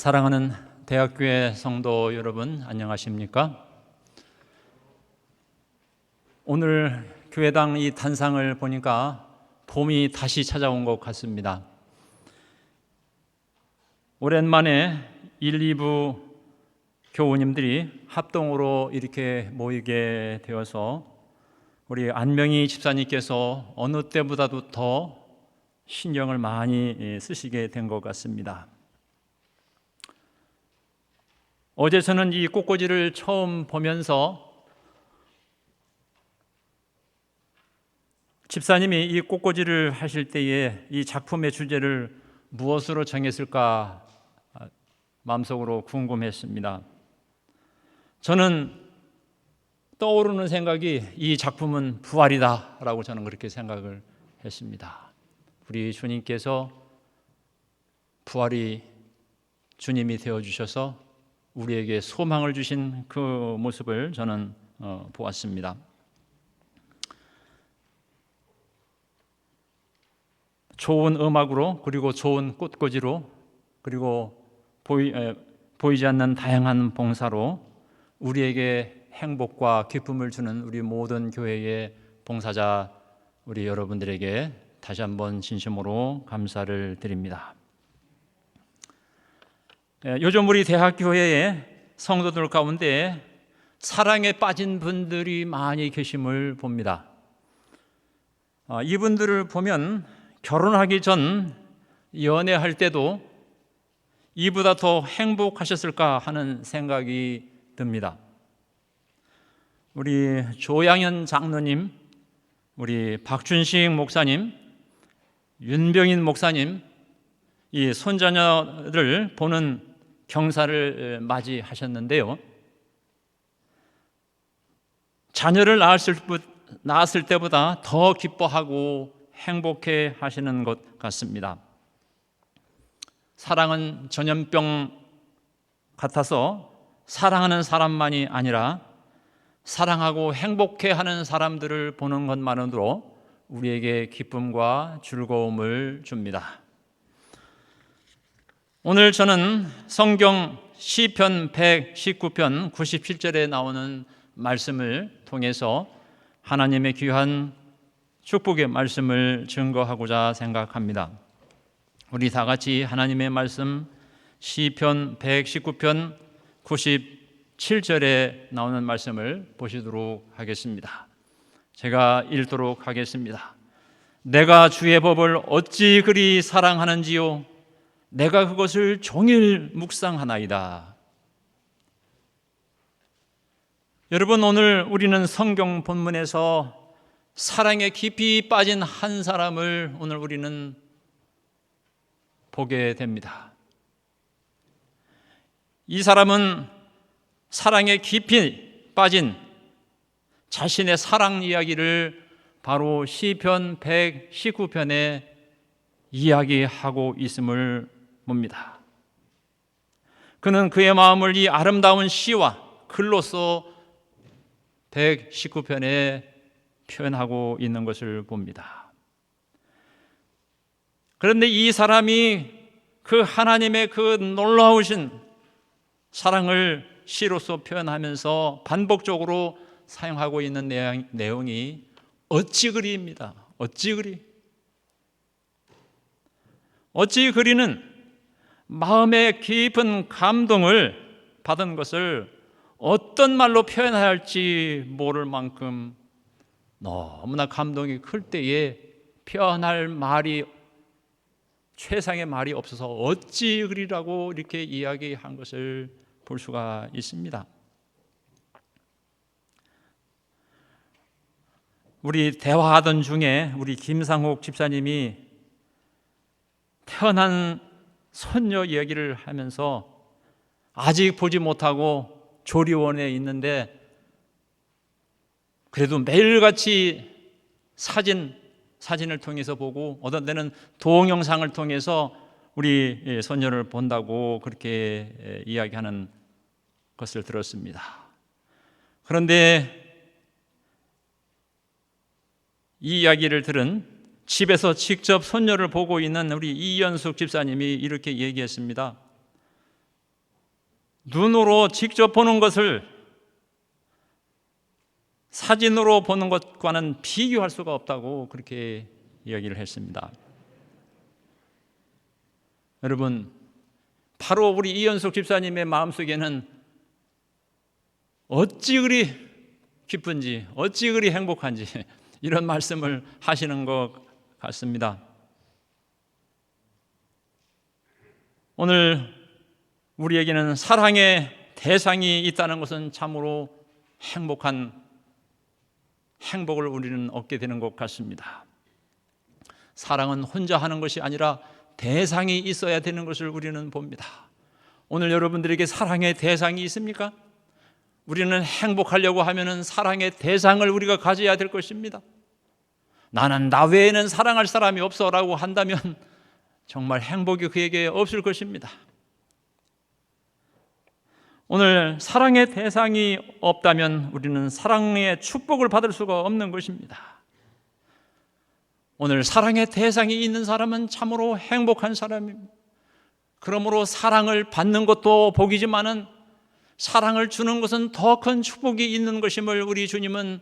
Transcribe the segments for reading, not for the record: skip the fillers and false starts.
사랑하는 대학교의 성도 여러분, 안녕하십니까? 오늘 교회당 이 단상을 보니까 봄이 다시 찾아온 것 같습니다. 오랜만에 1, 2부 교우님들이 합동으로 이렇게 모이게 되어서 우리 안명희 집사님께서 어느 때보다도 더 신경을 많이 쓰시게 된 것 같습니다. 어제 저는 이 꽃꽂이를 처음 보면서 집사님이 이 꽃꽂이를 하실 때에 이 작품의 주제를 무엇으로 정했을까 마음속으로 궁금했습니다. 저는 떠오르는 생각이 이 작품은 부활이다 라고 저는 그렇게 생각을 했습니다. 우리 주님께서 부활이 주님이 되어주셔서 우리에게 소망을 주신 그 모습을 저는 보았습니다. 좋은 음악으로, 그리고 좋은 꽃꽂이로, 그리고 보이지 않는 다양한 봉사로 우리에게 행복과 기쁨을 주는 우리 모든 교회의 봉사자 우리 여러분들에게 다시 한번 진심으로 감사를 드립니다. 요즘 우리 대학교회의 성도들 가운데 사랑에 빠진 분들이 많이 계심을 봅니다. 이분들을 보면 결혼하기 전 연애할 때도 이보다 더 행복하셨을까 하는 생각이 듭니다. 우리 조양현 장로님, 우리 박준식 목사님, 윤병인 목사님, 이 손자녀를 보는 경사를 맞이하셨는데요. 자녀를 낳았을 때보다 더 기뻐하고 행복해 하시는 것 같습니다. 사랑은 전염병 같아서 사랑하는 사람만이 아니라 사랑하고 행복해 하는 사람들을 보는 것만으로도 우리에게 기쁨과 즐거움을 줍니다. 오늘 저는 성경 시편 119편 97절에 나오는 말씀을 통해서 하나님의 귀한 축복의 말씀을 증거하고자 생각합니다. 우리 다 같이 하나님의 말씀 시편 119편 97절에 나오는 말씀을 보시도록 하겠습니다. 제가 읽도록 하겠습니다. 내가 주의 법을 어찌 그리 사랑하는지요, 내가 그것을 종일 묵상하나이다. 여러분, 오늘 우리는 성경 본문에서 사랑에 깊이 빠진 한 사람을 오늘 우리는 보게 됩니다. 이 사람은 사랑에 깊이 빠진 자신의 사랑 이야기를 바로 시편 119편에 이야기하고 있음을 봅니다. 그는 그의 마음을 이 아름다운 시와 글로써 119편에 표현하고 있는 것을 봅니다. 그런데 이 사람이 그 하나님의 그 놀라우신 사랑을 시로서 표현하면서 반복적으로 사용하고 있는 내용이 어찌 그리입니다. 어찌 그리는 마음의 깊은 감동을 받은 것을 어떤 말로 표현해야 할지 모를 만큼 너무나 감동이 클 때에 표현할 말이, 최상의 말이 없어서 어찌 그리라고 이렇게 이야기한 것을 볼 수가 있습니다. 우리 대화하던 중에 우리 김상옥 집사님이 태어난 손녀 이야기를 하면서 아직 보지 못하고 조리원에 있는데 그래도 매일같이 사진을 통해서 보고 어떤 때는 동영상을 통해서 우리 손녀를 본다고 그렇게 이야기하는 것을 들었습니다. 그런데 이 이야기를 들은 집에서 직접 손녀를 보고 있는 우리 이연숙 집사님이 이렇게 얘기했습니다. 눈으로 직접 보는 것을 사진으로 보는 것과는 비교할 수가 없다고 그렇게 이야기를 했습니다. 여러분, 바로 우리 이현숙 집사님의 마음속에는 어찌 그리 기쁜지, 어찌 그리 행복한지 이런 말씀을 하시는 것 같습니다. 오늘 우리에게는 사랑의 대상이 있다는 것은 참으로 행복한 행복을 우리는 얻게 되는 것 같습니다. 사랑은 혼자 하는 것이 아니라 대상이 있어야 되는 것을 우리는 봅니다. 오늘 여러분들에게 사랑의 대상이 있습니까? 우리는 행복하려고 하면은 사랑의 대상을 우리가 가져야 될 것입니다. 나는 나 외에는 사랑할 사람이 없어라고 한다면 정말 행복이 그에게 없을 것입니다. 오늘 사랑의 대상이 없다면 우리는 사랑의 축복을 받을 수가 없는 것입니다. 오늘 사랑의 대상이 있는 사람은 참으로 행복한 사람입니다. 그러므로 사랑을 받는 것도 복이지만은 사랑을 주는 것은 더 큰 축복이 있는 것임을 우리 주님은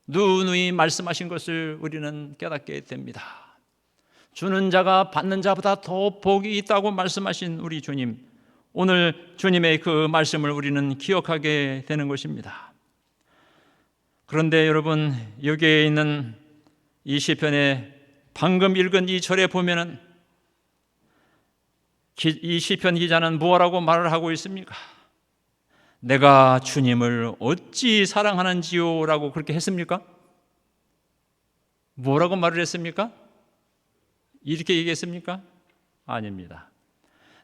누누이 말씀하신 것을 우리는 깨닫게 됩니다. 주는 자가 받는 자보다 더 복이 있다고 말씀하신 우리 주님, 오늘 주님의 그 말씀을 우리는 기억하게 되는 것입니다. 그런데 여러분, 여기에 있는 이 시편에 방금 읽은 이 절에 보면은 이 시편 기자는 무엇라고 말을 하고 있습니까? 내가 주님을 어찌 사랑하는지요? 라고 그렇게 했습니까? 뭐라고 말을 했습니까? 이렇게 얘기했습니까? 아닙니다.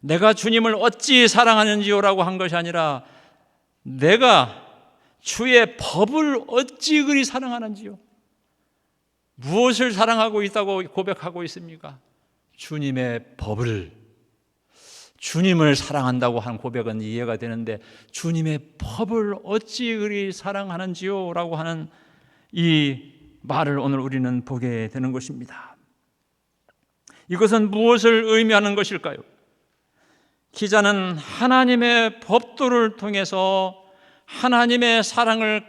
내가 주님을 어찌 사랑하는지요? 라고 한 것이 아니라 내가 주의 법을 어찌 그리 사랑하는지요? 무엇을 사랑하고 있다고 고백하고 있습니까? 주님의 법을, 주님을 사랑한다고 한 고백은 이해가 되는데 주님의 법을 어찌 그리 사랑하는지요? 라고 하는 이 말을 오늘 우리는 보게 되는 것입니다. 이것은 무엇을 의미하는 것일까요? 기자는 하나님의 법도를 통해서 하나님의 사랑을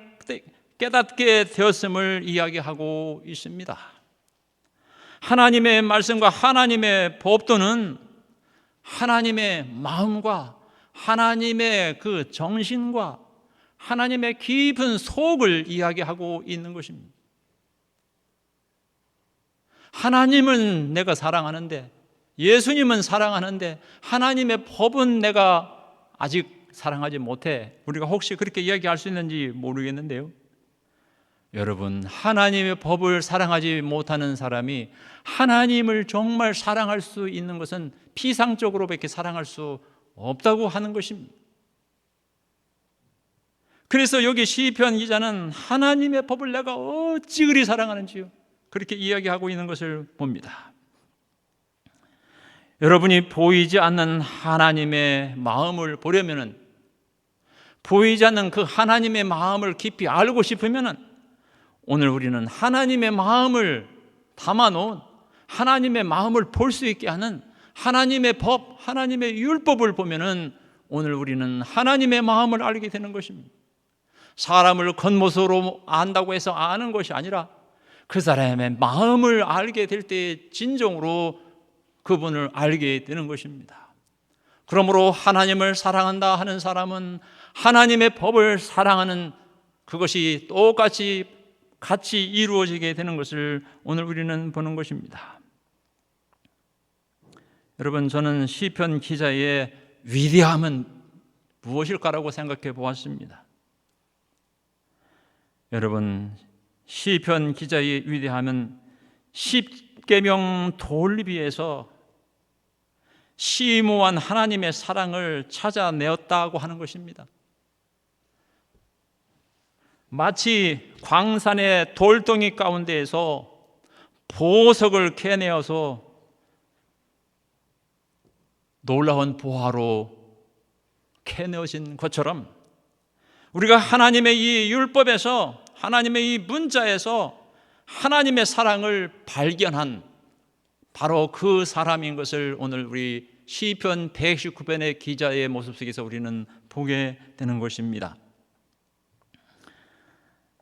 깨닫게 되었음을 이야기하고 있습니다. 하나님의 말씀과 하나님의 법도는 하나님의 마음과 하나님의 그 정신과 하나님의 깊은 속을 이야기하고 있는 것입니다. 하나님은 내가 사랑하는데, 예수님은 사랑하는데 하나님의 법은 내가 아직 사랑하지 못해. 우리가 혹시 그렇게 이야기할 수 있는지 모르겠는데요, 여러분, 하나님의 법을 사랑하지 못하는 사람이 하나님을 정말 사랑할 수 있는 것은 피상적으로밖에 사랑할 수 없다고 하는 것입니다. 그래서 여기 시편 기자는 하나님의 법을 내가 어찌 그리 사랑하는지요, 그렇게 이야기하고 있는 것을 봅니다. 여러분이 보이지 않는 하나님의 마음을 보려면은, 보이지 않는 그 하나님의 마음을 깊이 알고 싶으면은 오늘 우리는 하나님의 마음을 담아놓은, 하나님의 마음을 볼 수 있게 하는 하나님의 법, 하나님의 율법을 보면은 오늘 우리는 하나님의 마음을 알게 되는 것입니다. 사람을 겉모습으로 안다고 해서 아는 것이 아니라 그 사람의 마음을 알게 될 때 진정으로 그분을 알게 되는 것입니다. 그러므로 하나님을 사랑한다 하는 사람은 하나님의 법을 사랑하는 그것이 똑같이 같이 이루어지게 되는 것을 오늘 우리는 보는 것입니다. 여러분, 저는 시편 기자의 위대함은 무엇일까라고 생각해 보았습니다. 여러분, 시편 기자의 위대함은 십계명 돌리비에서 심오한 하나님의 사랑을 찾아내었다고 하는 것입니다. 마치 광산의 돌덩이 가운데에서 보석을 캐내어서 놀라운 보화로 캐내어진 것처럼 우리가 하나님의 이 율법에서, 하나님의 이 문자에서 하나님의 사랑을 발견한 바로 그 사람인 것을 오늘 우리 시편 119편의 기자의 모습 속에서 우리는 보게 되는 것입니다.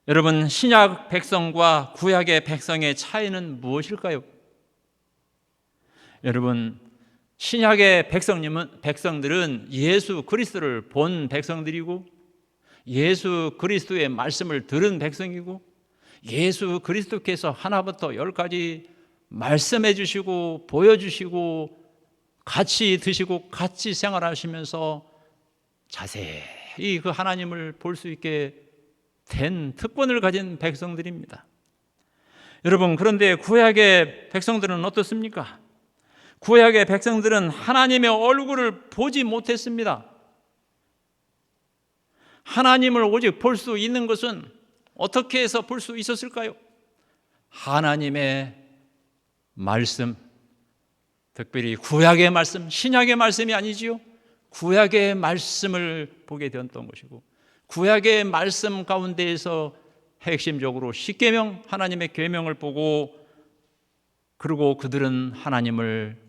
여러분, 신약 백성과 구약의 백성의 차이는 무엇일까요? 여러분, 신약의 백성들은 예수 그리스도를 본 백성들이고 예수 그리스도의 말씀을 들은 백성이고 예수 그리스도께서 하나부터 열까지 말씀해 주시고 보여주시고 같이 드시고 같이 생활하시면서 자세히 그 하나님을 볼 수 있게 된 특권을 가진 백성들입니다. 여러분, 그런데 구약의 백성들은 어떻습니까? 구약의 백성들은 하나님의 얼굴을 보지 못했습니다. 하나님을 오직 볼 수 있는 것은 어떻게 해서 볼 수 있었을까요? 하나님의 말씀, 특별히 구약의 말씀, 신약의 말씀이 아니지요. 구약의 말씀을 보게 되었던 것이고 구약의 말씀 가운데에서 핵심적으로 십계명, 하나님의 계명을 보고 그리고 그들은 하나님을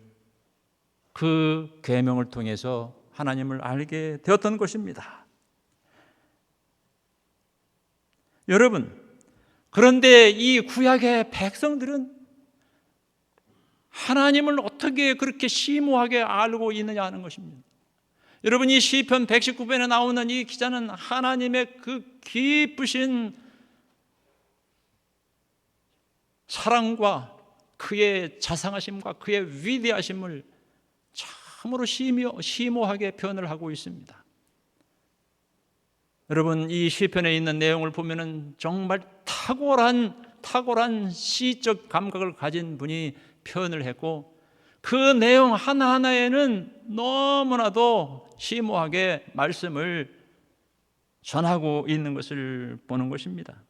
그 계명을 통해서 하나님을 알게 되었던 것입니다. 여러분, 그런데 이 구약의 백성들은 하나님을 어떻게 그렇게 심오하게 알고 있느냐 하는 것입니다. 여러분, 이 시편 119편에 나오는 이 기자는 하나님의 그 깊으신 사랑과 그의 자상하심과 그의 위대하심을 참으로 심오하게 표현을 하고 있습니다. 여러분, 이 시편에 있는 내용을 보면은 정말 탁월한 시적 감각을 가진 분이 표현을 했고 그 내용 하나하나에는 너무나도 심오하게 말씀을 전하고 있는 것을 보는 것입니다.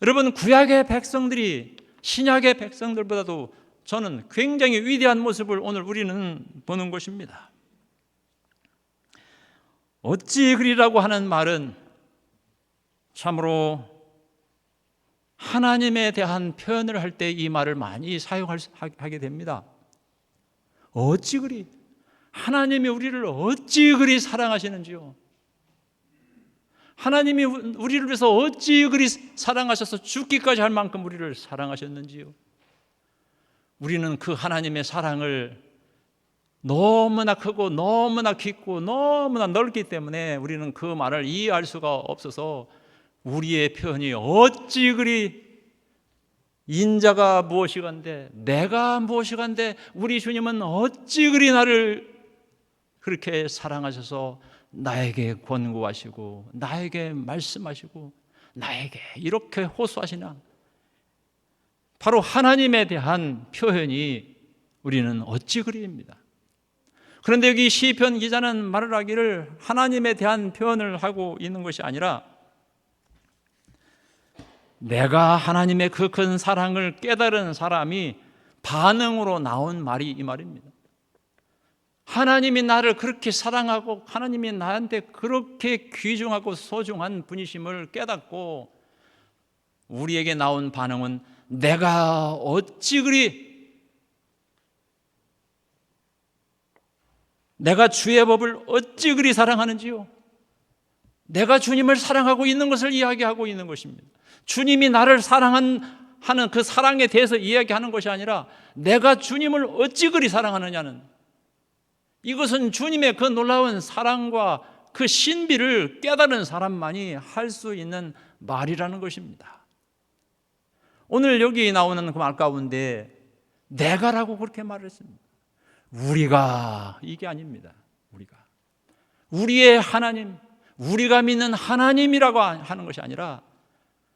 여러분, 구약의 백성들이 신약의 백성들보다도 저는 굉장히 위대한 모습을 오늘 우리는 보는 것입니다. 어찌 그리라고 하는 말은 참으로 하나님에 대한 표현을 할 때 이 말을 많이 사용하게 됩니다. 어찌 그리, 하나님이 우리를 어찌 그리 사랑하시는지요. 하나님이 우리를 위해서 어찌 그리 사랑하셔서 죽기까지 할 만큼 우리를 사랑하셨는지요. 우리는 그 하나님의 사랑을 너무나 크고 너무나 깊고 너무나 넓기 때문에 우리는 그 말을 이해할 수가 없어서 우리의 표현이 어찌 그리 인자가 무엇이간데 내가 무엇이간데 우리 주님은 어찌 그리 나를 그렇게 사랑하셔서 나에게 권고하시고 나에게 말씀하시고 나에게 이렇게 호소하시나. 바로 하나님에 대한 표현이 우리는 어찌 그리입니다. 그런데 여기 시편 기자는 말을 하기를 하나님에 대한 표현을 하고 있는 것이 아니라 내가 하나님의 그 큰 사랑을 깨달은 사람이 반응으로 나온 말이 이 말입니다. 하나님이 나를 그렇게 사랑하고 하나님이 나한테 그렇게 귀중하고 소중한 분이심을 깨닫고 우리에게 나온 반응은 내가 어찌 그리 내가 주의 법을 어찌 그리 사랑하는지요. 내가 주님을 사랑하고 있는 것을 이야기하고 있는 것입니다. 주님이 나를 사랑하는 그 사랑에 대해서 이야기하는 것이 아니라 내가 주님을 어찌 그리 사랑하느냐는, 이것은 주님의 그 놀라운 사랑과 그 신비를 깨달은 사람만이 할 수 있는 말이라는 것입니다. 오늘 여기 나오는 그 말 가운데 내가라고 그렇게 말했습니다. 우리가, 이게 아닙니다. 우리의 하나님, 우리가 믿는 하나님이라고 하는 것이 아니라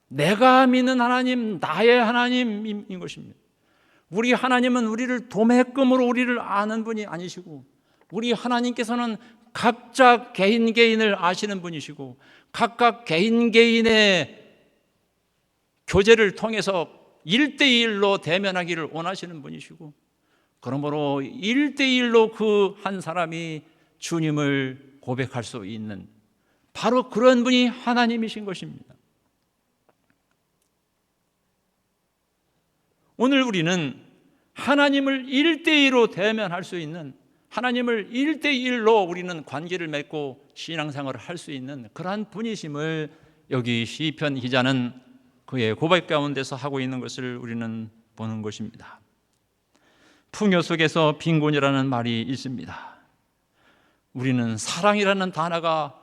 내가 믿는 하나님, 나의 하나님인 것입니다. 우리 하나님은 우리를 도매금으로 우리를 아는 분이 아니시고, 우리 하나님께서는 각자 개인을 아시는 분이시고 각각 개인의 교제를 통해서 1대1로 대면하기를 원하시는 분이시고, 그러므로 1대1로 그 한 사람이 주님을 고백할 수 있는 바로 그런 분이 하나님이신 것입니다. 오늘 우리는 하나님을 1대1로 대면할 수 있는 하나님을 1대1로 우리는 관계를 맺고 신앙생활을 할 수 있는 그러한 분이심을 여기 시편 기자는 그의 고백 가운데서 하고 있는 것을 우리는 보는 것입니다. 풍요 속에서 빈곤이라는 말이 있습니다. 우리는 사랑이라는 단어가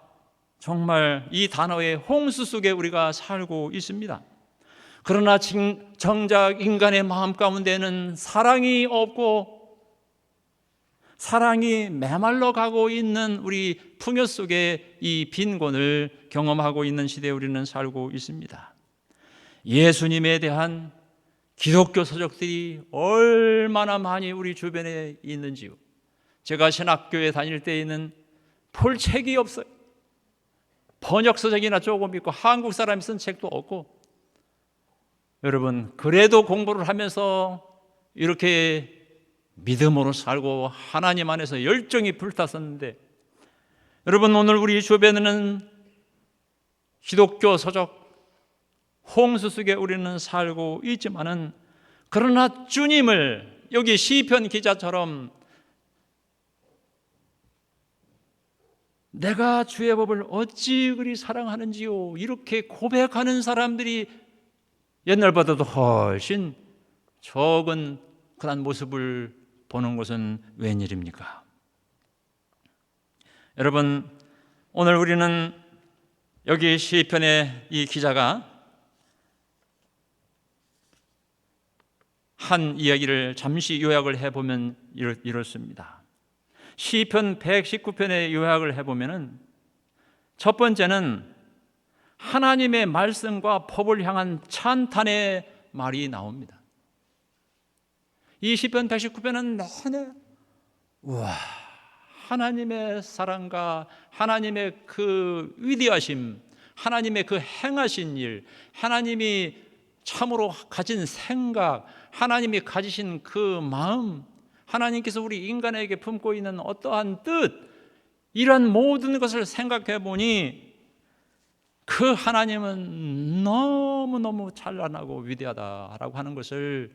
정말 이 단어의 홍수 속에 우리가 살고 있습니다. 그러나 정작 인간의 마음 가운데는 사랑이 없고 사랑이 메말라 가고 있는 우리 풍요 속에 이 빈곤을 경험하고 있는 시대에 우리는 살고 있습니다. 예수님에 대한 기독교 서적들이 얼마나 많이 우리 주변에 있는지요. 제가 신학교에 다닐 때에는 볼 책이 없어요. 번역 서적이나 조금 있고 한국 사람이 쓴 책도 없고, 여러분 그래도 공부를 하면서 이렇게 믿음으로 살고 하나님 안에서 열정이 불탔었는데, 여러분 오늘 우리 주변에는 기독교 서적 홍수 속에 우리는 살고 있지만은, 그러나 주님을 여기 시편 기자처럼 내가 주의 법을 어찌 그리 사랑하는지요 이렇게 고백하는 사람들이 옛날보다도 훨씬 적은 그런 모습을 보는 것은 웬일입니까? 여러분 오늘 우리는 여기 시편의 이 기자가 한 이야기를 잠시 요약을 해보면 이렇습니다. 시편 119편의 요약을 해보면 첫 번째는 하나님의 말씀과 법을 향한 찬탄의 말이 나옵니다. 이 시편 119편은 내내 하나님의 사랑과 하나님의 그 위대하심, 하나님의 그 행하신 일, 하나님이 참으로 가진 생각, 하나님이 가지신 그 마음, 하나님께서 우리 인간에게 품고 있는 어떠한 뜻, 이런 모든 것을 생각해 보니 그 하나님은 너무너무 찬란하고 위대하다라고 하는 것을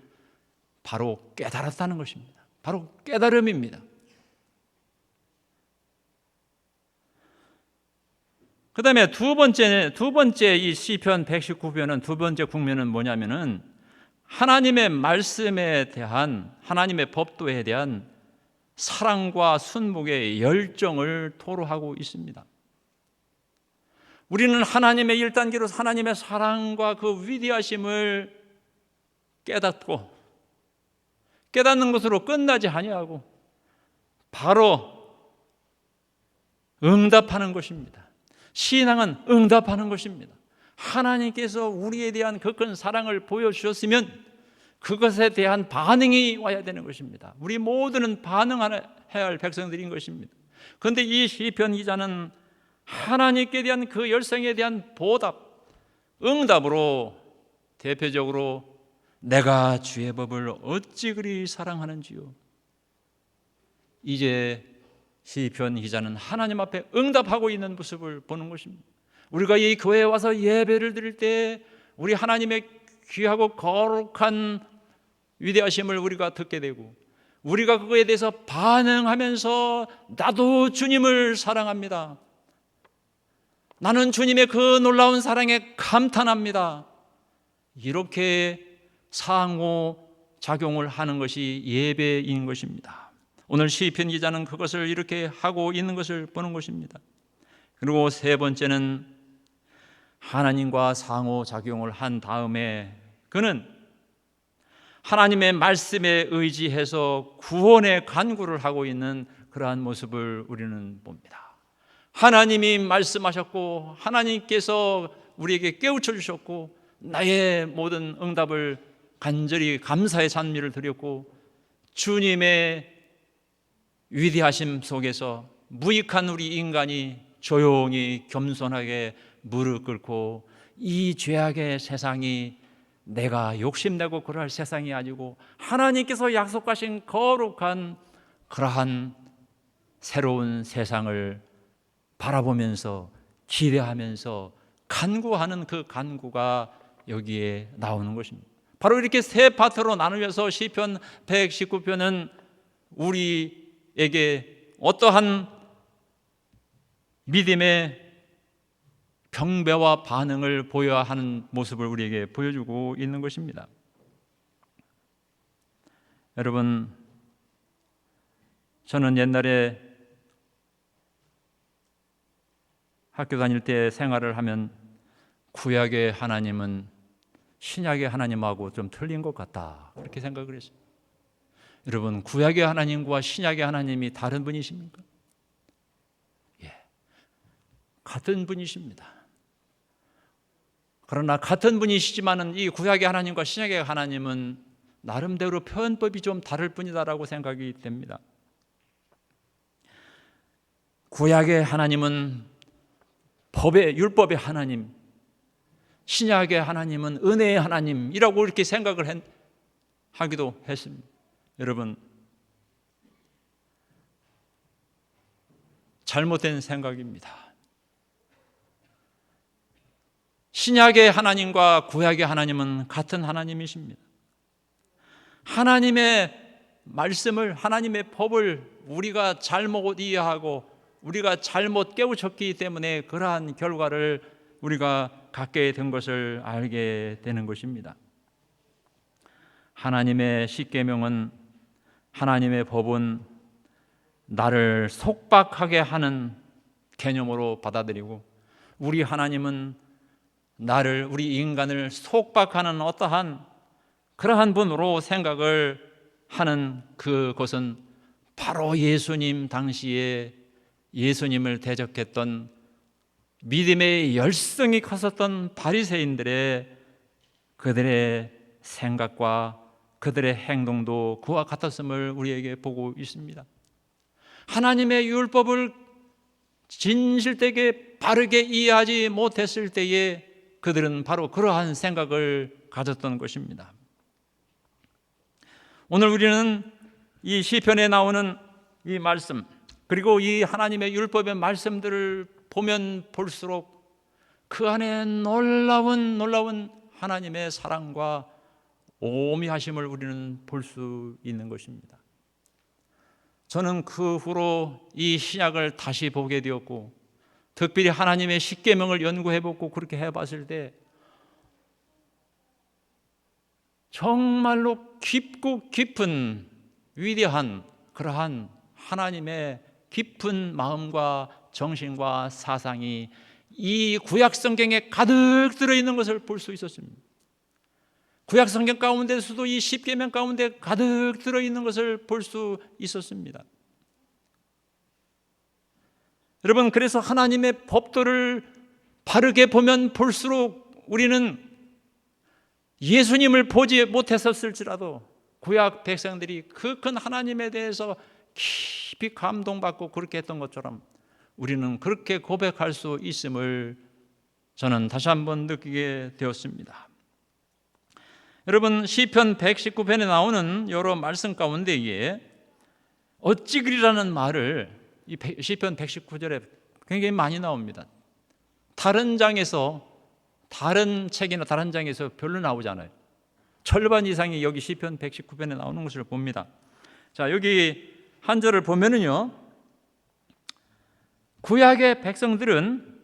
바로 깨달았다는 것입니다. 바로 깨달음입니다. 그 다음에 두 번째 이 시편 119편은 두 번째 국면은 뭐냐면은 하나님의 말씀에 대한, 하나님의 법도에 대한 사랑과 순목의 열정을 토로하고 있습니다. 우리는 하나님의 1단계로 하나님의 사랑과 그 위대하심을 깨닫고, 깨닫는 것으로 끝나지 아니하고 바로 응답하는 것입니다. 신앙은 응답하는 것입니다. 하나님께서 우리에 대한 그 큰 사랑을 보여주셨으면 그것에 대한 반응이 와야 되는 것입니다. 우리 모두는 반응해야 할 백성들인 것입니다. 그런데 이 시편 기자는 하나님께 대한 그 열성에 대한 보답, 응답으로 대표적으로 내가 주의 법을 어찌 그리 사랑하는지요. 이제 시편 기자는 하나님 앞에 응답하고 있는 모습을 보는 것입니다. 우리가 이 교회에 와서 예배를 드릴 때 우리 하나님의 귀하고 거룩한 위대하심을 우리가 듣게 되고, 우리가 그거에 대해서 반응하면서 나도 주님을 사랑합니다, 나는 주님의 그 놀라운 사랑에 감탄합니다, 이렇게 상호작용을 하는 것이 예배인 것입니다. 오늘 시편 기자는 그것을 이렇게 하고 있는 것을 보는 것입니다. 그리고 세 번째는 하나님과 상호작용을 한 다음에 그는 하나님의 말씀에 의지해서 구원의 간구를 하고 있는 그러한 모습을 우리는 봅니다. 하나님이 말씀하셨고 하나님께서 우리에게 깨우쳐 주셨고 나의 모든 응답을 간절히 감사의 찬미를 드렸고, 주님의 위대하심 속에서 무익한 우리 인간이 조용히 겸손하게 무릎 꿇고, 이 죄악의 세상이 내가 욕심내고 그럴 세상이 아니고 하나님께서 약속하신 거룩한 그러한 새로운 세상을 바라보면서 기대하면서 간구하는 그 간구가 여기에 나오는 것입니다. 바로 이렇게 세 파트로 나누면서 시편 119편은 우리의 어떠한 믿음의 경배와 반응을 보여야 하는 모습을 우리에게 보여주고 있는 것입니다. 여러분, 저는 옛날에 학교 다닐 때 생활을 하면 구약의 하나님은 신약의 하나님하고 좀 틀린 것 같다, 그렇게 생각을 했어요. 여러분, 구약의 하나님과 신약의 하나님이 다른 분이십니까? 예, 같은 분이십니다. 그러나 같은 분이시지만은 이 구약의 하나님과 신약의 하나님은 나름대로 표현법이 좀 다를 뿐이다라고 생각이 됩니다. 구약의 하나님은 율법의 하나님, 신약의 하나님은 은혜의 하나님이라고 이렇게 생각을 하기도 했습니다. 여러분, 잘못된 생각입니다. 신약의 하나님과 구약의 하나님은 같은 하나님이십니다. 하나님의 말씀을, 하나님의 법을 우리가 잘못 이해하고 우리가 잘못 깨우쳤기 때문에 그러한 결과를 우리가 갖게 된 것을 알게 되는 것입니다. 하나님의 십계명은, 하나님의 법은 나를 속박하게 하는 개념으로 받아들이고, 우리 하나님은 우리 인간을 속박하는 어떠한 그러한 분으로 생각을 하는 그것은 바로 예수님 당시에 예수님을 대적했던 믿음의 열성이 컸었던 바리새인들의 그들의 생각과 그들의 행동도 그와 같았음을 우리에게 보고 있습니다. 하나님의 율법을 진실되게 바르게 이해하지 못했을 때에 그들은 바로 그러한 생각을 가졌던 것입니다. 오늘 우리는 이 시편에 나오는 이 말씀, 그리고 이 하나님의 율법의 말씀들을 보면 볼수록 그 안에 놀라운 하나님의 사랑과 오미하심을 우리는 볼 수 있는 것입니다. 저는 그 후로 이 신약을 다시 보게 되었고, 특별히 하나님의 십계명을 연구해보고 그렇게 해봤을 때 정말로 깊고 깊은 위대한 그러한 하나님의 깊은 마음과 정신과 사상이 이 구약 성경에 가득 들어있는 것을 볼 수 있었습니다. 구약 성경 가운데서도 이 십계명 가운데 가득 들어있는 것을 볼 수 있었습니다. 여러분, 그래서 하나님의 법도를 바르게 보면 볼수록 우리는 예수님을 보지 못했었을지라도 구약 백성들이 그 큰 하나님에 대해서 깊이 감동받고 그렇게 했던 것처럼 우리는 그렇게 고백할 수 있음을 저는 다시 한번 느끼게 되었습니다. 여러분, 시편 119편에 나오는 여러 말씀 가운데에 어찌 그리라는 말을 이 시편 119절에 굉장히 많이 나옵니다. 다른 장에서, 다른 책이나 다른 장에서 별로 나오지 않아요. 절반 이상이 여기 시편 119편에 나오는 것을 봅니다. 자, 여기 한 절을 보면은요, 구약의 백성들은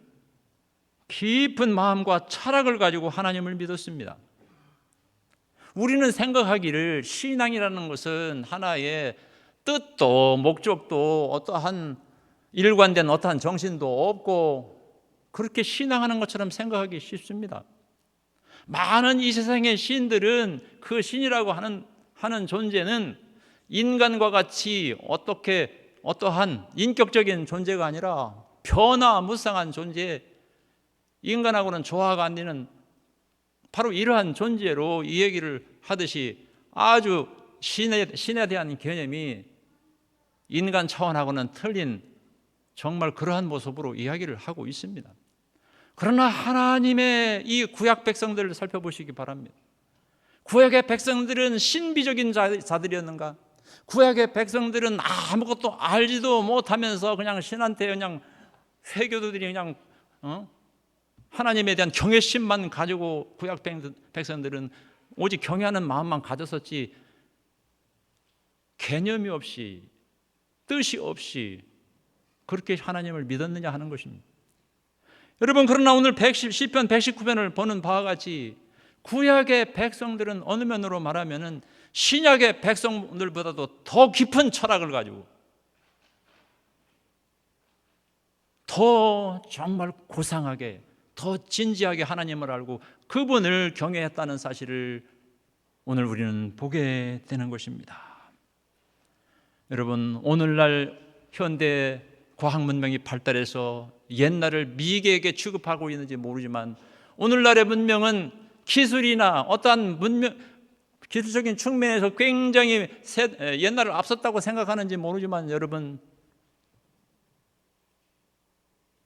깊은 마음과 철학을 가지고 하나님을 믿었습니다. 우리는 생각하기를 신앙이라는 것은 하나의 뜻도 목적도 어떠한 일관된 어떠한 정신도 없고 그렇게 신앙하는 것처럼 생각하기 쉽습니다. 많은 이 세상의 신들은 그 신이라고 하는 존재는 인간과 같이 어떠한 인격적인 존재가 아니라 변화무쌍한 존재, 인간하고는 조화가 안 되는 바로 이러한 존재로 이 얘기를 하듯이 아주 신에 대한 개념이 인간 차원하고는 틀린 정말 그러한 모습으로 이야기를 하고 있습니다. 그러나 하나님의 이 구약 백성들을 살펴보시기 바랍니다. 구약의 백성들은 신비적인 자들이었는가? 구약의 백성들은 아무것도 알지도 못하면서 그냥 신한테 그냥 회교도들이 그냥 하나님에 대한 경외심만 가지고 구약 백성들은 오직 경외하는 마음만 가졌었지 개념이 없이 뜻이 없이 그렇게 하나님을 믿었느냐 하는 것입니다. 여러분, 그러나 오늘 시편 119편을 보는 바와 같이 구약의 백성들은 어느 면으로 말하면 신약의 백성들보다도 더 깊은 철학을 가지고 더 정말 고상하게, 더 진지하게 하나님을 알고 그분을 경외했다는 사실을 오늘 우리는 보게 되는 것입니다. 여러분, 오늘날 현대 과학 문명이 발달해서 옛날을 미개하게 취급하고 있는지 모르지만 오늘날의 문명은 기술이나 어떠한 문명, 기술적인 측면에서 굉장히 옛날을 앞섰다고 생각하는지 모르지만 여러분,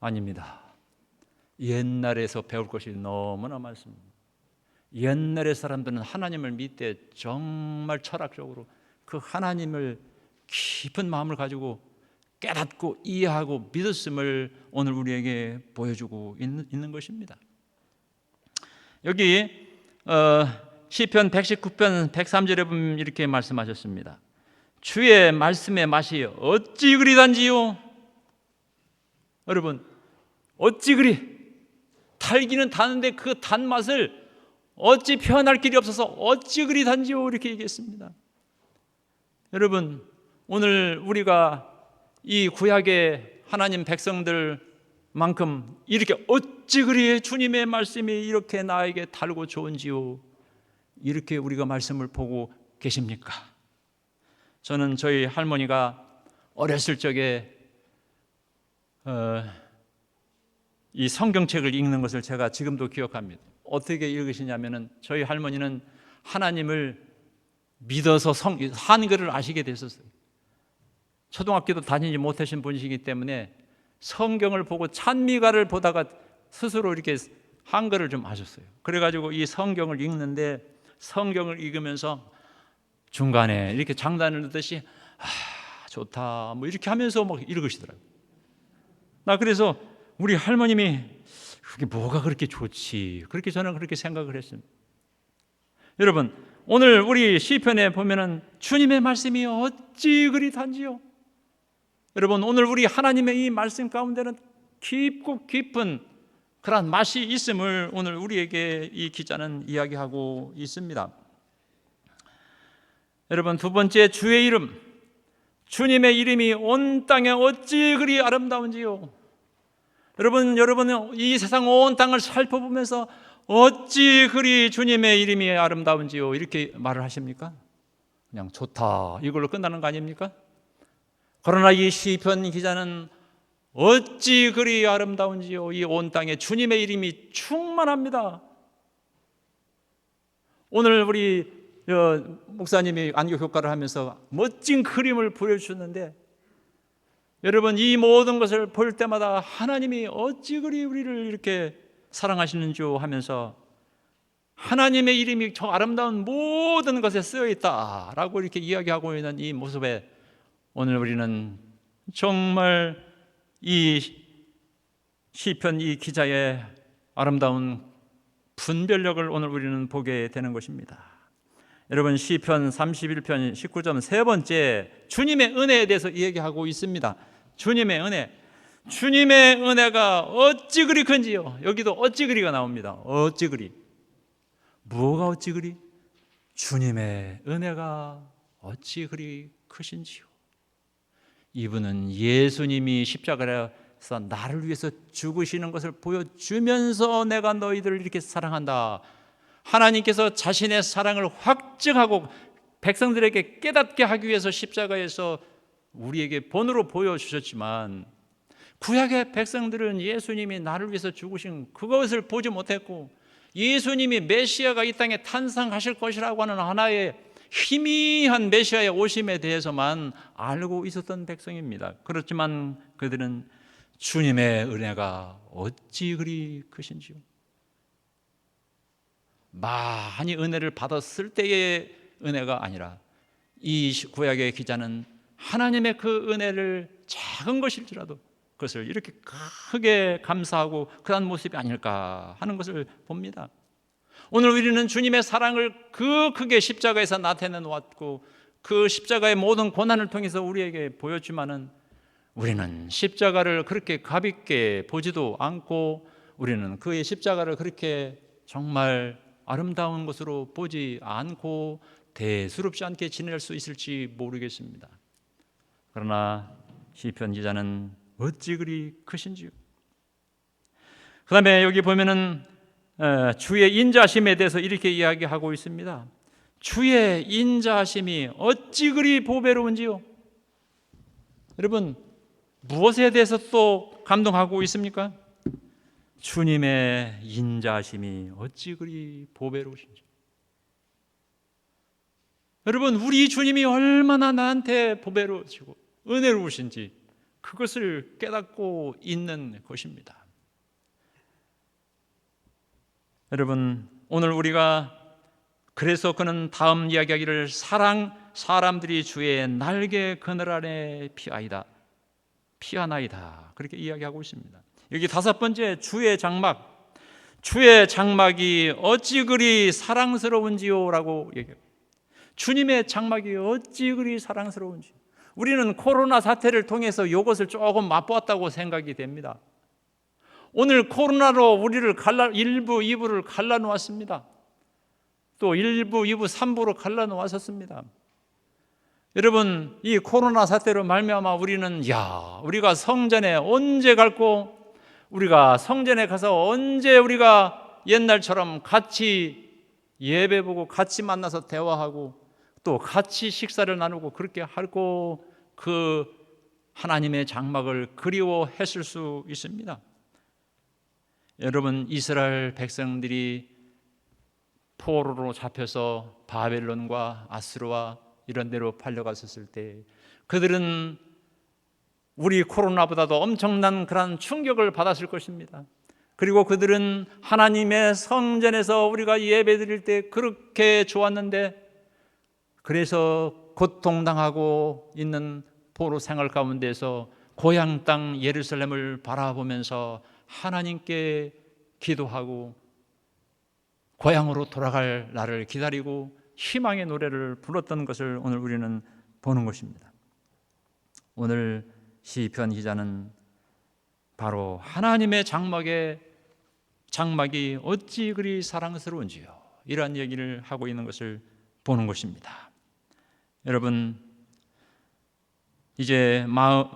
아닙니다. 옛날에서 배울 것이 너무나 많습니다. 옛날의 사람들은 하나님을 믿되 정말 철학적으로 그 하나님을 깊은 마음을 가지고 깨닫고 이해하고 믿었음을 오늘 우리에게 보여주고 있는 것입니다. 여기 시편 119편 103절에 보면 이렇게 말씀하셨습니다. 주의 말씀의 맛이 어찌 그리 단지요. 여러분, 어찌 그리 달기는 다는데 그 단맛을 어찌 표현할 길이 없어서 어찌 그리 단지요 이렇게 얘기했습니다. 여러분, 오늘 우리가 이 구약의 하나님 백성들만큼 이렇게 어찌 그리 주님의 말씀이 이렇게 나에게 달고 좋은지요 이렇게 우리가 말씀을 보고 계십니까? 저는 저희 할머니가 어렸을 적에 이 성경책을 읽는 것을 제가 지금도 기억합니다. 어떻게 읽으시냐면은 저희 할머니는 하나님을 믿어서 한글을 아시게 되셨어요. 초등학교도 다니지 못하신 분이시기 때문에 성경을 보고 찬미가를 보다가 스스로 이렇게 한글을 좀 아셨어요. 그래가지고 이 성경을 읽는데 성경을 읽으면서 중간에 이렇게 장단을 넣듯이 좋다 뭐 이렇게 하면서 막 읽으시더라고요. 나 그래서 우리 할머님이 그게 뭐가 그렇게 좋지? 그렇게 저는 그렇게 생각을 했습니다. 여러분, 오늘 우리 시편에 보면은 주님의 말씀이 어찌 그리 단지요? 여러분, 오늘 우리 하나님의 이 말씀 가운데는 깊고 깊은 그런 맛이 있음을 오늘 우리에게 이 기자는 이야기하고 있습니다. 여러분, 두 번째, 주의 이름, 주님의 이름이 온 땅에 어찌 그리 아름다운지요. 여러분은 이 세상 온 땅을 살펴보면서 어찌 그리 주님의 이름이 아름다운지요 이렇게 말을 하십니까? 그냥 좋다 이걸로 끝나는 거 아닙니까? 그러나 이 시편 기자는 어찌 그리 아름다운지요. 이 온 땅에 주님의 이름이 충만합니다. 오늘 우리 목사님이 안교 교과를 하면서 멋진 그림을 보여주셨는데 여러분, 이 모든 것을 볼 때마다 하나님이 어찌 그리 우리를 이렇게 사랑하시는지 하면서 하나님의 이름이 저 아름다운 모든 것에 쓰여 있다라고 이렇게 이야기하고 있는 이 모습에 오늘 우리는 정말 이 시편 이 기자의 아름다운 분별력을 오늘 우리는 보게 되는 것입니다. 여러분, 시편 31편 19점 세 번째, 주님의 은혜에 대해서 얘기하고 있습니다. 주님의 은혜, 주님의 은혜가 어찌 그리 큰지요. 여기도 어찌 그리가 나옵니다. 어찌 그리, 뭐가 어찌 그리? 주님의 은혜가 어찌 그리 크신지요. 이분은 예수님이 십자가에서 나를 위해서 죽으시는 것을 보여주면서 내가 너희들을 이렇게 사랑한다, 하나님께서 자신의 사랑을 확증하고 백성들에게 깨닫게 하기 위해서 십자가에서 우리에게 본으로 보여주셨지만 구약의 백성들은 예수님이 나를 위해서 죽으신 그것을 보지 못했고 예수님이 메시아가 이 땅에 탄생하실 것이라고 하는 하나의 희미한 메시아의 오심에 대해서만 알고 있었던 백성입니다. 그렇지만 그들은 주님의 은혜가 어찌 그리 크신지요. 많이 은혜를 받았을 때의 은혜가 아니라 이 구약의 기자는 하나님의 그 은혜를 작은 것일지라도 그것을 이렇게 크게 감사하고 그런 모습이 아닐까 하는 것을 봅니다. 오늘 우리는 주님의 사랑을 그 크게 십자가에서 나타내 놓았고 그 십자가의 모든 고난을 통해서 우리에게 보였지만은 우리는 십자가를 그렇게 가볍게 보지도 않고 우리는 그의 십자가를 그렇게 정말 아름다운 것으로 보지 않고 대수롭지 않게 지낼 수 있을지 모르겠습니다. 그러나 시편 기자는 어찌 그리 크신지요. 그 다음에 여기 보면은 주의 인자심에 대해서 이렇게 이야기하고 있습니다. 주의 인자심이 어찌 그리 보배로운지요. 여러분, 무엇에 대해서 또 감동하고 있습니까? 주님의 인자심이 어찌 그리 보배로우신지. 여러분, 우리 주님이 얼마나 나한테 보배로우시고 은혜로우신지 그것을 깨닫고 있는 것입니다. 여러분, 오늘 우리가 그래서 그는 다음 이야기하기를 사람들이 주의 날개 그늘 아래 피하나이다 그렇게 이야기하고 있습니다. 여기 다섯 번째 주의 장막이 어찌 그리 사랑스러운지요 라고 얘기해요. 주님의 장막이 어찌 그리 사랑스러운지. 우리는 코로나 사태를 통해서 이것을 조금 맛보았다고 생각이 됩니다. 오늘 코로나로 우리를 1부, 2부를 갈라놓았습니다. 또 1부, 2부, 3부로 갈라놓았었습니다. 여러분, 이 코로나 사태로 말미암아 우리는 우리가 성전에 언제 갈고 우리가 성전에 가서 언제 우리가 옛날처럼 같이 예배 보고 같이 만나서 대화하고 또 같이 식사를 나누고 그렇게 하고 그 하나님의 장막을 그리워했을 수 있습니다. 여러분, 이스라엘 백성들이 포로로 잡혀서 바벨론과 아수르와 이런 데로 팔려갔었을 때 그들은 우리 코로나보다도 엄청난 그런 충격을 받았을 것입니다. 그리고 그들은 하나님의 성전에서 우리가 예배드릴 때 그렇게 좋았는데 그래서 고통당하고 있는 포로 생활 가운데서 고향 땅 예루살렘을 바라보면서 하나님께 기도하고 고향으로 돌아갈 날을 기다리고 희망의 노래를 불렀던 것을 오늘 우리는 보는 것입니다. 오늘 시편 기자는 바로 하나님의 장막이 어찌 그리 사랑스러운지요 이러한 얘기를 하고 있는 것을 보는 것입니다. 여러분, 이제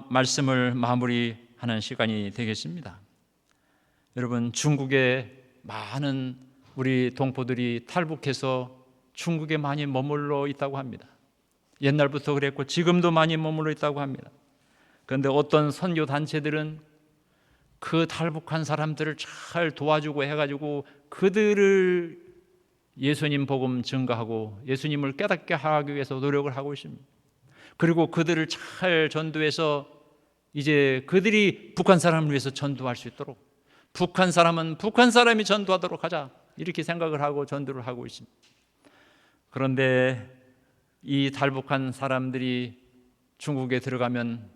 말씀을 마무리하는 시간이 되겠습니다. 여러분, 중국에 많은 우리 동포들이 탈북해서 중국에 많이 머물러 있다고 합니다. 옛날부터 그랬고 지금도 많이 머물러 있다고 합니다. 그런데 어떤 선교 단체들은 그 탈북한 사람들을 잘 도와주고 해가지고 그들을 예수님 복음 증거하고 예수님을 깨닫게 하기 위해서 노력을 하고 있습니다. 그리고 그들을 잘 전도해서 이제 그들이 북한 사람을 위해서 전도할 수 있도록 북한 사람은 북한 사람이 전도하도록 하자 이렇게 생각을 하고 전도를 하고 있습니다. 그런데 이 탈북한 사람들이 중국에 들어가면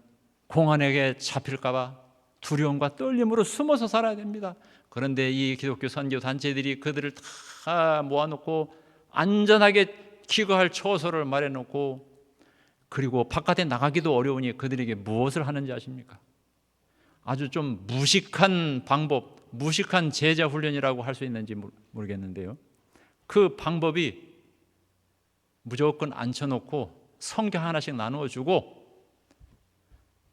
공안에게 잡힐까 봐 두려움과 떨림으로 숨어서 살아야 됩니다. 그런데 이 기독교 선교 단체들이 그들을 다 모아놓고 안전하게 귀가할 처소를 마련해놓고 그리고 바깥에 나가기도 어려우니 그들에게 무엇을 하는지 아십니까? 아주 좀 무식한 방법, 무식한 제자 훈련이라고 할 수 있는지 모르겠는데요. 그 방법이 무조건 앉혀놓고 성경 하나씩 나누어주고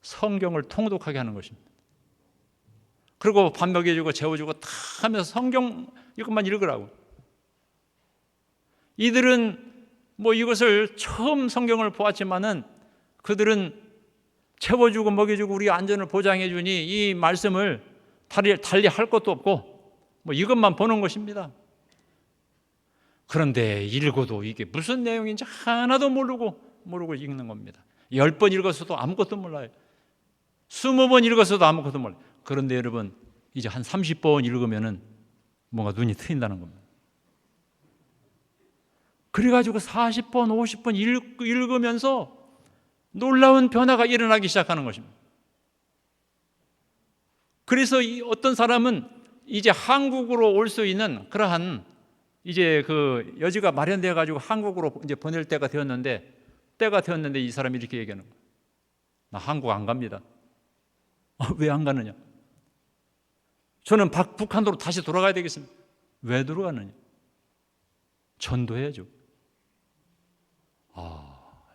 성경을 통독하게 하는 것입니다. 그리고 밥 먹여주고 재워주고 다 하면서 성경 이것만 읽으라고. 이들은 이것을 처음 성경을 보았지만은 그들은 채워주고 먹여주고 우리 안전을 보장해 주니 이 말씀을 달리 할 것도 없고 이것만 보는 것입니다. 그런데 읽어도 이게 무슨 내용인지 하나도 모르고 읽는 겁니다. 10번 읽었어도 아무것도 몰라요. 20번 읽었어도 아무것도 몰라요. 그런데 여러분, 이제 한 30번 읽으면은 뭔가 눈이 트인다는 겁니다. 그래가지고 40번, 50번 읽으면서 놀라운 변화가 일어나기 시작하는 것입니다. 그래서 어떤 사람은 이제 한국으로 올 수 있는 그러한 이제 그 여지가 마련되어 가지고 한국으로 이제 보낼 때가 되었는데 때가 되었는데 이 사람이 이렇게 얘기하는 거예요. 나 한국 안 갑니다. 왜 안 가느냐? 저는 북한으로 다시 돌아가야 되겠습니다. 왜 돌아가느냐? 전도해야죠.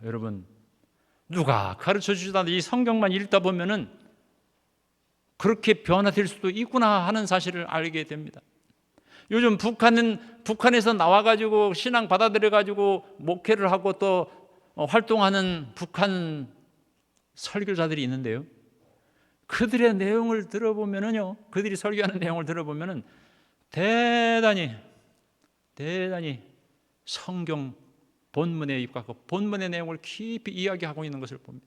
여러분, 누가 가르쳐 주지도 않는 이 성경만 읽다 보면은 그렇게 변화될 수도 있구나 하는 사실을 알게 됩니다. 요즘 북한에서 나와가지고 신앙 받아들여가지고 목회를 하고 또 활동하는 북한 설교자들이 있는데요. 그들의 내용을 들어보면은요, 그들이 설교하는 내용을 들어보면은 대단히 성경 본문에 입각하고 본문의 내용을 깊이 이야기하고 있는 것을 봅니다.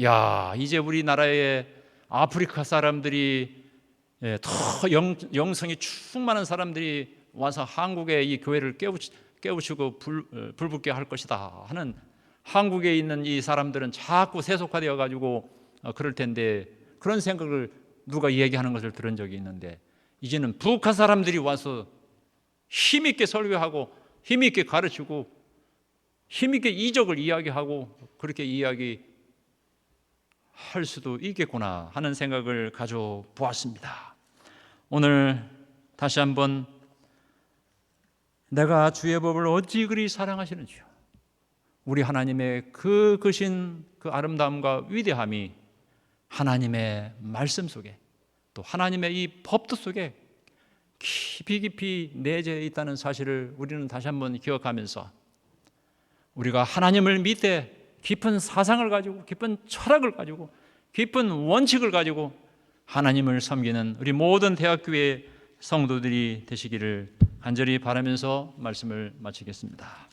야, 이제 우리나라의 아프리카 사람들이 더 영성이 충만한 사람들이 와서 한국의 이 교회를 깨우치고 불붙게 할 것이다 하는, 한국에 있는 이 사람들은 자꾸 세속화되어 가지고 그럴 텐데, 그런 생각을 누가 얘기하는 것을 들은 적이 있는데, 이제는 북한 사람들이 와서 힘있게 설교하고 힘있게 가르치고 힘있게 이적을 이야기하고 그렇게 이야기할 수도 있겠구나 하는 생각을 가져 보았습니다. 오늘 다시 한번 내가 주의 법을 어찌 그리 사랑하시는지요, 우리 하나님의 그 크신 그 아름다움과 위대함이 하나님의 말씀 속에, 또 하나님의 이 법도 속에 깊이 내재해 있다는 사실을 우리는 다시 한번 기억하면서, 우리가 하나님을 믿되 깊은 사상을 가지고 깊은 철학을 가지고 깊은 원칙을 가지고 하나님을 섬기는 우리 모든 대학교회 성도들이 되시기를 간절히 바라면서 말씀을 마치겠습니다.